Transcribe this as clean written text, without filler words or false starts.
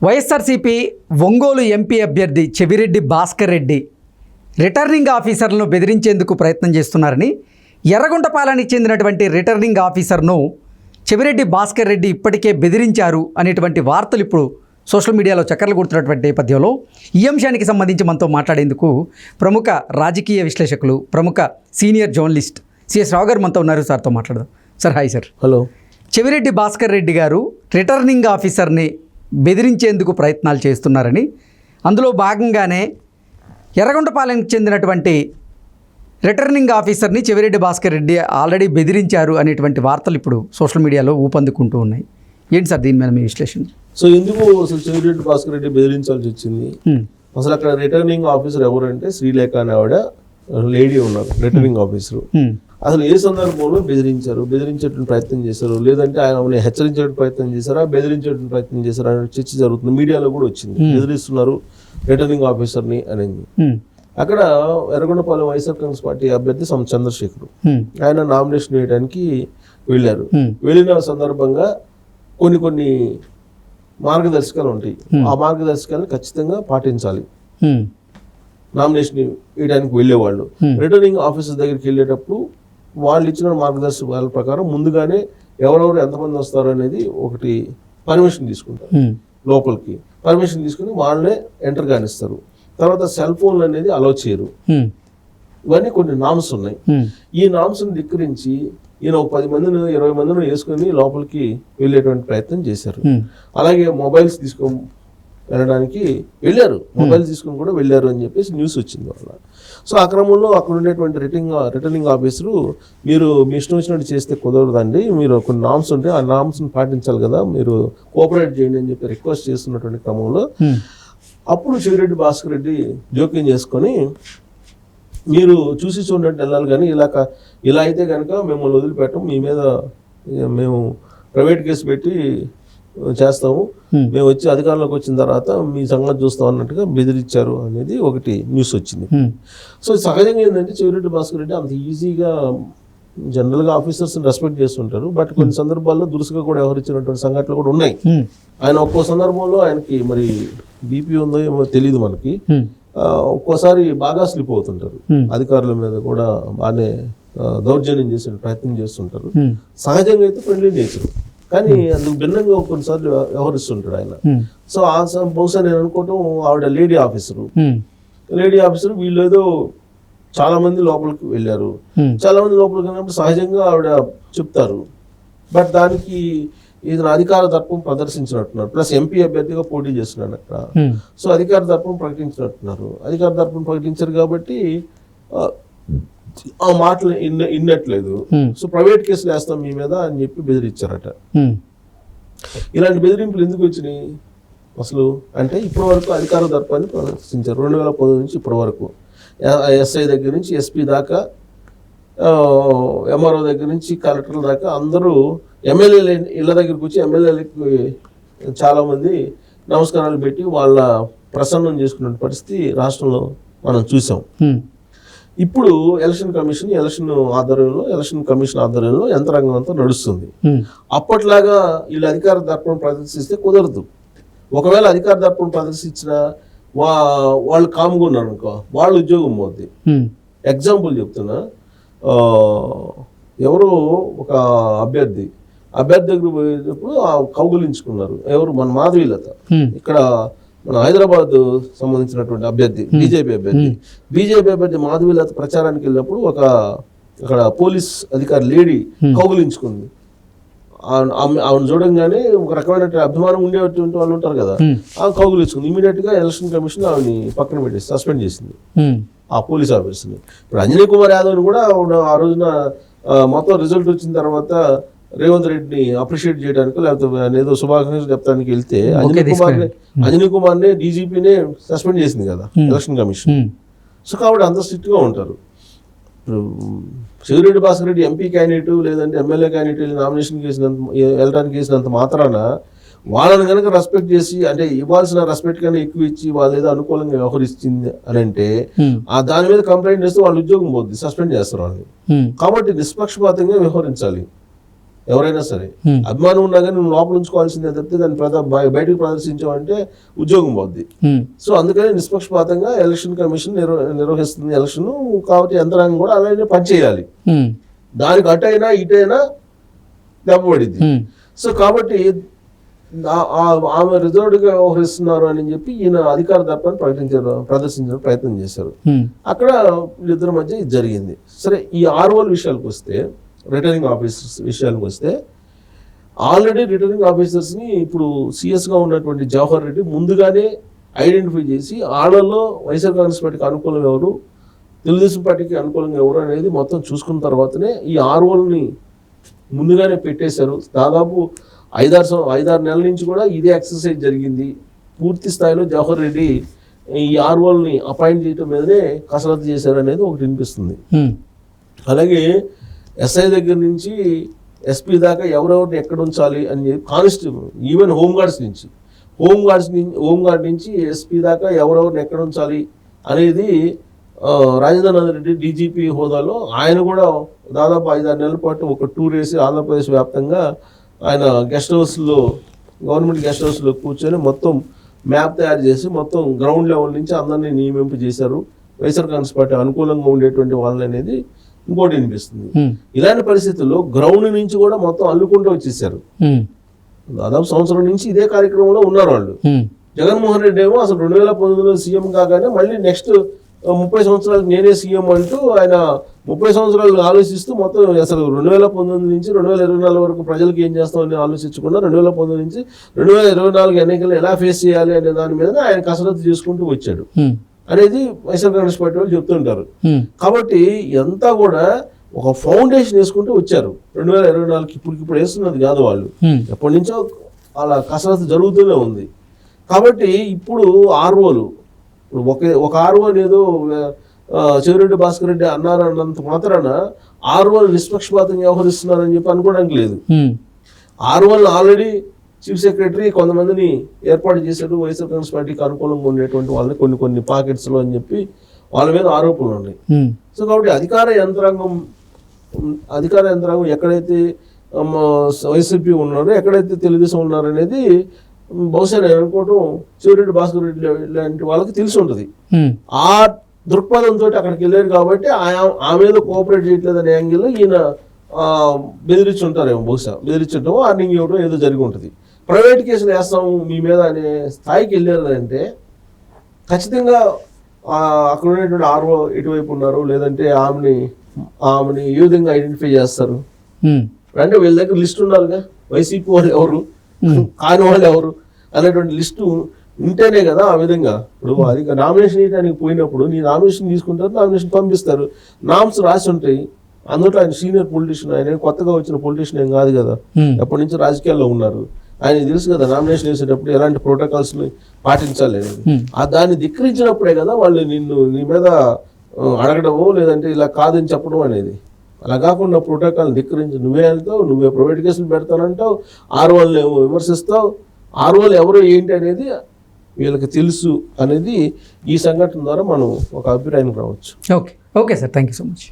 YSRCP Ongole MP అభ్యర్థి Chevireddy Bhaskar Reddy returning ఆఫీసర్లను బెదిరించేందుకు ప్రయత్నం చేస్తున్నారని, ఎర్రగుంటపాలెనికి చెందినటువంటి రిటర్నింగ్ ఆఫీసర్ను చెవిరెడ్డి భాస్కర్ రెడ్డి ఇప్పటికే బెదిరించారు అనేటువంటి వార్తలు ఇప్పుడు సోషల్ మీడియాలో చక్కర్లు కొడుతున్నటువంటి నేపథ్యంలో ఈ అంశానికి సంబంధించి మనతో మాట్లాడేందుకు ప్రముఖ రాజకీయ విశ్లేషకులు, ప్రముఖ సీనియర్ జర్నలిస్ట్ సిఎస్ రావు గారు మనతో ఉన్నారు. సార్తో మాట్లాడదాం. Sir, hi sir. Hello. Chevireddy Bhaskar Reddy గారు రిటర్నింగ్ ఆఫీసర్ని బెదిరించేందుకు ప్రయత్నాలు చేస్తున్నారని, అందులో భాగంగానే ఎర్రగుంటపాలెంకి చెందినటువంటి రిటర్నింగ్ ఆఫీసర్ని చెవిరెడ్డి భాస్కర్ రెడ్డి ఆల్రెడీ బెదిరించారు అనేటువంటి వార్తలు ఇప్పుడు సోషల్ మీడియాలో ఊపందుకుంటూ ఉన్నాయి. ఏంటి సార్ దీని మీద మీ విశ్లేషణ? సో ఎందుకు అసలు చెవిరెడ్డి భాస్కర్ రెడ్డి బెదిరించాల్సి వచ్చింది? అసలు అక్కడ రిటర్నింగ్ ఆఫీసర్ ఎవరంటే శ్రీలేఖ అనే ఆవిడ లేడీ ఉన్నారు, రిటర్నింగ్ ఆఫీసర్. అసలు ఏ సందర్భంలో బెదిరించేటువంటి ప్రయత్నం చేశారు, లేదంటే ఆయన హెచ్చరించే ప్రయత్నం చేశారా, బెదిరించేటువంటి ప్రయత్నం చేశారా అనే చర్చ జరుగుతుంది. మీడియాలో కూడా వచ్చింది, బెదిరిస్తున్నారు రిటర్నింగ్ ఆఫీసర్ని అనేది. అక్కడ ఎర్రగొండపాలెం వైఎస్ఆర్ కాంగ్రెస్ పార్టీ అభ్యర్థి చంద్రశేఖర్ ఆయన నామినేషన్ వేయడానికి వెళ్ళారు. వెళ్ళిన సందర్భంగా కొన్ని మార్గదర్శకాలు ఉంటాయి. ఆ మార్గదర్శకాలను ఖచ్చితంగా పాటించాలి. నామినేషన్ వేయడానికి వెళ్ళేవాళ్ళు రిటర్నింగ్ ఆఫీసర్ దగ్గరికి వెళ్ళేటప్పుడు వాళ్ళు ఇచ్చిన మార్గదర్శకాల ప్రకారం ముందుగానే ఎవరెవరు ఎంతమంది వస్తారు అనేది ఒకటి పర్మిషన్ తీసుకుంటారు. లోపలికి పర్మిషన్ తీసుకుని వాళ్ళే ఎంటర్ కానిస్తారు. తర్వాత సెల్ ఫోన్లు అనేది అలౌ చేయరు. ఇవన్నీ కొన్ని నామ్స్ ఉన్నాయి. ఈ నామ్స్ని ధిక్కరించి ఈయన 10 మందిని 20 మందిని వేసుకుని లోపలికి వెళ్ళేటువంటి ప్రయత్నం చేశారు. అలాగే మొబైల్స్ తీసుకొని వెళ్ళడానికి వెళ్ళారు, మొబైల్స్ తీసుకుని కూడా వెళ్ళారు అని చెప్పేసి న్యూస్ వచ్చింది వాళ్ళ. సో ఆ క్రమంలో అక్కడ ఉండేటువంటి రిటర్నింగ్ ఆఫీసరు, మీరు మీ ఇష్టం వచ్చినట్టు చేస్తే కుదరదండి, మీరు కొన్ని నామ్స్ ఉంటే ఆ నామ్స్ని పాటించాలి కదా, మీరు కోఆపరేట్ చేయండి అని చెప్పి రిక్వెస్ట్ చేస్తున్నటువంటి క్రమంలో అప్పుడు చెవిరెడ్డి భాస్కర్ రెడ్డి జోక్యం చేసుకొని, మీరు చూసి చూడనట్టు వెళ్ళాలి కానీ ఇలా అయితే కనుక మిమ్మల్ని వదిలిపెట్టం, మీ మీద మేము ప్రైవేట్ కేసు పెట్టి చేస్తాము, మేము వచ్చి అధికారంలోకి వచ్చిన తర్వాత మీ సంగతి చూస్తాం అన్నట్టుగా బెదిరించారు అనేది ఒకటి న్యూస్ వచ్చింది. సో సహజంగా ఏంటంటే చెవిరెడ్డి భాస్కర్ రెడ్డి అంత ఈజీగా జనరల్గా ఆఫీసర్స్ని రెస్పెక్ట్ చేస్తుంటారు, బట్ కొన్ని సందర్భాల్లో దురుసుగా కూడా వ్యవహరించినటువంటి సంఘటనలు కూడా ఉన్నాయి. ఆయన ఒక్కో సందర్భంలో ఆయనకి మరి బీపీ ఉందో ఏమో తెలియదు మనకి, ఒక్కోసారి బాగా స్లిప్ అవుతుంటారు, అధికారుల మీద కూడా బాగానే దౌర్జన్యం చేసే ప్రయత్నం చేస్తుంటారు. సహజంగా అయితే ఫ్రెండ్లీ నేచర్, కానీ అందుకు భిన్నంగా కొన్నిసార్లు వ్యవహరిస్తుంటాడు ఆయన. సో ఆ బహుశా నేను అనుకోవటం ఆవిడ లేడీ ఆఫీసర్ వీళ్ళు ఏదో చాలా మంది లోపలికి వెళ్ళారు, చాలా మంది లోపలికి వెళ్ళినప్పుడు సహజంగా ఆవిడ చెప్తారు, బట్ దానికి ఈయన అధికార దర్పం ప్రదర్శించినట్టున్నారు. ప్లస్ ఎంపీ అభ్యర్థిగా పోటీ చేస్తున్నాడు అక్కడ. సో అధికార దర్పం ప్రకటించినట్టున్నారు. అధికార దర్పం ప్రకటించారు కాబట్టి ఆ మాటలు ఇన్నట్లేదు. సో ప్రైవేట్ కేసులు వేస్తాం మీ మీద అని చెప్పి బెదిరించారట. ఇలాంటి బెదిరింపులు ఎందుకు వచ్చినాయి అసలు అంటే, ఇప్పటి వరకు అధికార దర్పాన్ని ప్రదర్శించారు 2010 నుంచి ఇప్పటి వరకు. ఎస్ఐ దగ్గర నుంచి ఎస్పీ దాకా, ఎంఆర్ఓ దగ్గర నుంచి కలెక్టర్ల దాకా అందరూ ఎమ్మెల్యేల ఇళ్ళ దగ్గరికి వచ్చి ఎమ్మెల్యేలకి చాలామంది నమస్కారాలు పెట్టి వాళ్ళ ప్రసన్నం చేసుకున్న పరిస్థితి రాష్ట్రంలో మనం చూసాం. ఇప్పుడు ఎలక్షన్ కమిషన్ ఆధ్వర్యంలో యంత్రాంగం అంతా నడుస్తుంది. అప్పట్లాగా వీళ్ళు అధికార దర్పణం ప్రదర్శిస్తే కుదరదు. ఒకవేళ అధికార దర్పణం ప్రదర్శించినా వాళ్ళు కామ్గా ఉన్నారు అనుకో, వాళ్ళ ఉద్యోగం పోద్ది. ఎగ్జాంపుల్ చెప్తున్నా, ఎవరో ఒక అభ్యర్థి దగ్గర పోయేటప్పుడు కౌగులించుకున్నారు. ఎవరు? మన మాధవీలత, ఇక్కడ మన హైదరాబాద్ సంబంధించినటువంటి అభ్యర్థి, బీజేపీ అభ్యర్థి మాధవీలత ప్రచారానికి వెళ్ళినప్పుడు అక్కడ పోలీస్ అధికారి లేడీ కౌగులించుకుంది. ఆవిడ చూడంగానే ఒక రకమైన అభిమానం ఉండేటువంటి వాళ్ళు ఉంటారు కదా, ఆ కౌగులించుకుంది. ఇమీడియట్ గా ఎలక్షన్ కమిషన్ ఆవిడని పక్కన పెట్టేసి సస్పెండ్ చేసింది ఆ పోలీస్ ఆఫీసర్ని. ఇప్పుడు అంజనీ కుమార్ యాదవ్ని కూడా ఆ రోజున మొత్తం రిజల్ట్ వచ్చిన తర్వాత రేవంత్ రెడ్డిని అప్రిషియేట్ చేయడానికి లేకపోతే ఏదో శుభాకాంక్షలు చెప్తానికి వెళ్తే అంజనీ కుమార్నే డీజీపీనే సస్పెండ్ చేసింది కదా ఎలక్షన్ కమిషన్. సో కాబట్టి అంత స్ట్రిక్ట్ గా ఉంటారు. చెవిరెడ్డి భాస్కర్ రెడ్డి ఎంపీ క్యాండిడేట్ లేదంటే ఎమ్మెల్యే క్యాండిడేట్ నామినేషన్ వెళ్ళడానికి వేసినంత మాత్రాన వాళ్ళని కనుక రెస్పెక్ట్ చేసి, అంటే ఇవ్వాల్సిన రెస్పెక్ట్ కన్నా ఎక్కువ ఇచ్చి వాళ్ళు ఏదో అనుకూలంగా వ్యవహరిస్తుంది అని అంటే దాని మీద కంప్లైంట్ చేస్తే వాళ్ళ ఉద్యోగం పోద్ది, సస్పెండ్ చేస్తారు వాళ్ళని. కాబట్టి నిష్పక్షపాతంగా వ్యవహరించాలి. ఎవరైనా సరే. అభిమానం ఉన్నా కానీ నువ్వు లోపల ఉంచుకోవాల్సిందే తప్పితే దాన్ని బయటకు ప్రదర్శించావంటే ఉద్యోగం పోద్ది. సో అందుకని నిష్పక్షపాతంగా ఎలక్షన్ కమిషన్ నిర్వహిస్తుంది ఎలక్షన్, కాబట్టి యంత్రాంగం కూడా అలాగే పనిచేయాలి. దానికి అటైనా ఇటైనా దెబ్బపడింది. సో కాబట్టి ఆమె రిజర్వ్డ్గా వ్యవహరిస్తున్నారు అని చెప్పి ఈయన అధికార దర్పాన్ని ప్రదర్శించడం ప్రయత్నం చేశారు. అక్కడ వీళ్ళిద్దరి మధ్య ఇది జరిగింది. సరే, ఈ ఆర్ఓల విషయాలకు వస్తే, రిటర్నింగ్ ఆఫీసర్స్ విషయాలకు వస్తే, ఆల్రెడీ రిటర్నింగ్ ఆఫీసర్స్ని ఇప్పుడు సిఎస్గా ఉన్నటువంటి జవహర్ రెడ్డి ముందుగానే ఐడెంటిఫై చేసి ఆళ్ళల్లో వైఎస్ఆర్ కాంగ్రెస్ పార్టీకి అనుకూలం ఎవరు, తెలుగుదేశం పార్టీకి అనుకూలంగా ఎవరు అనేది మొత్తం చూసుకున్న తర్వాతనే ఈ ఆర్ఓల్ని ముందుగానే పెట్టేశారు. దాదాపు 5-6 నెలల నుంచి కూడా ఇదే ఎక్సర్సైజ్ జరిగింది. పూర్తి స్థాయిలో జవహర్ రెడ్డి ఈ ఆర్ఓల్ని అపాయింట్ చేయడం మీదనే కసరత్తు చేశారు అనేది ఒకటి వినిపిస్తుంది. అలాగే ఎస్ఐ దగ్గర నుంచి ఎస్పీ దాకా ఎవరెవరిని ఎక్కడ ఉంచాలి అని చెప్పి కానిస్టేబుల్, ఈవెన్ హోంగార్డ్ నుంచి ఎస్పీ దాకా ఎవరెవరిని ఎక్కడ ఉంచాలి అనేది రాజేంద్రనాథ్ రెడ్డి డీజీపీ హోదాలో ఆయన కూడా దాదాపు 5-6 నెలల పాటు ఒక టూర్ వేసి ఆంధ్రప్రదేశ్ వ్యాప్తంగా ఆయన గవర్నమెంట్ గెస్ట్ హౌస్లో కూర్చొని మొత్తం మ్యాప్ తయారు చేసి మొత్తం గ్రౌండ్ లెవెల్ నుంచి అందరినీ నియమింపు చేశారు. వైఎస్ఆర్ కాంగ్రెస్ పార్టీ అనుకూలంగా ఉండేటువంటి వాళ్ళని అనేది ఇంకోటి వినిపిస్తుంది. ఇలాంటి పరిస్థితుల్లో గ్రౌండ్ నుంచి కూడా మొత్తం అల్లుకుంటూ వచ్చేసారు. దాదాపు సంవత్సరం నుంచి ఇదే కార్యక్రమంలో ఉన్నారు వాళ్ళు. జగన్మోహన్ రెడ్డి ఏమో అసలు 2019లో సీఎం కాగానే మళ్ళీ నెక్స్ట్ 30 సంవత్సరాలకు నేనే సీఎం అంటూ ఆయన 30 సంవత్సరాలు ఆలోచిస్తూ మొత్తం అసలు 2019 నుంచి 2024 వరకు ప్రజలకు ఏం చేస్తామని ఆలోచించకుండా 2019 నుంచి 2024 ఎన్నికలు ఎలా ఫేస్ చేయాలి అనే దాని మీద ఆయన కసరత్తు చేసుకుంటూ వచ్చాడు అనేది వైఎస్ఆర్ కాంగ్రెస్ పార్టీ వాళ్ళు చెప్తుంటారు. కాబట్టి ఎంత కూడా ఒక ఫౌండేషన్ వేసుకుంటూ వచ్చారు. 2024కి ఇప్పుడు వేస్తున్నది కాదు, వాళ్ళు ఎప్పటి నుంచో అలా కసరత్తు జరుగుతూనే ఉంది. కాబట్టి ఇప్పుడు ఆర్ఓలు, ఒక ఆర్ఓని ఏదో చెవిరెడ్డి భాస్కర్ రెడ్డి అన్నారన్నంత మాత్రాన ఆర్ఓలు నిష్పక్షపాతంగా వ్యవహరిస్తున్నారని చెప్పి అనుకోవడానికి లేదు. ఆర్ఓలు ఆల్రెడీ చీఫ్ సెక్రటరీ కొంతమందిని ఏర్పాటు చేశాడు వైఎస్ఆర్ కాంగ్రెస్ పార్టీకి అనుకూలంగా ఉండేటువంటి వాళ్ళని కొన్ని పాకెట్స్లో అని చెప్పి వాళ్ళ మీద ఆరోపణలు ఉన్నాయి. సో కాబట్టి అధికార యంత్రాంగం ఎక్కడైతే వైసీపీ ఉన్నారో, ఎక్కడైతే తెలుగుదేశం ఉన్నారో అనేది బహుశా నేను అనుకోవటం చెవిరెడ్డి భాస్కర్ రెడ్డి లాంటి వాళ్ళకి తెలిసి ఉంటుంది. ఆ దృక్పథంతో అక్కడికి వెళ్ళారు కాబట్టి ఆమె మీద కోఆపరేట్ చేయట్లేదు అనే యాంగిల్లో ఈయన బెదిరించుంటారేమో, బహుశా బెదిరించడం, వార్నింగ్ ఇవ్వడం ఏదో జరిగి ఉంటుంది. ప్రైవేట్ కేసులు వేస్తాము మీ మీద అనే స్థాయికి వెళ్ళారు అంటే ఖచ్చితంగా అక్కడ ఉన్నటువంటి ఆర్ఓ ఎటువైపు ఉన్నారు, లేదంటే ఆమెని ఏ విధంగా ఐడెంటిఫై చేస్తారు అంటే వీళ్ళ దగ్గర లిస్ట్ ఉండాలిగా. వైసీపీ వాళ్ళు ఎవరు, కాని వాళ్ళు ఎవరు అనేటువంటి లిస్టు ఉంటేనే కదా ఆ విధంగా. ఇప్పుడు అది నామినేషన్ వేయడానికి పోయినప్పుడు నీ నామినేషన్ తీసుకుంటారు, నామినేషన్ పంపిస్తారు, నామ్స్ రాసి ఉంటాయి. అందులో ఆయన సీనియర్ పొలిటీషియన్, ఆయన కొత్తగా వచ్చిన పొలిటీషియన్ ఏం కాదు కదా, ఎప్పటి నుంచి రాజకీయాల్లో ఉన్నారు. ఆయన తెలుసు కదా నామినేషన్ వేసేటప్పుడు ఎలాంటి ప్రోటోకాల్స్ పాటించాలి అనేది. దాన్ని ధిక్కరించినప్పుడే కదా వాళ్ళు నీ మీద అడగడము, లేదంటే ఇలా కాదని చెప్పడం అనేది. అలా కాకుండా ప్రోటోకాల్ ధిక్కరించి నువ్వే వెళ్తావు, నువ్వే ప్రైవేట్ కేసులు పెడతానంటావు, ఆర్ఓలు విమర్శిస్తావు. ఆర్ఓలు ఎవరో ఏంటి అనేది వీళ్ళకి తెలుసు అనేది ఈ సంఘటన ద్వారా మనం ఒక అభిప్రాయానికి రావచ్చు. Okay sir, thank you so much.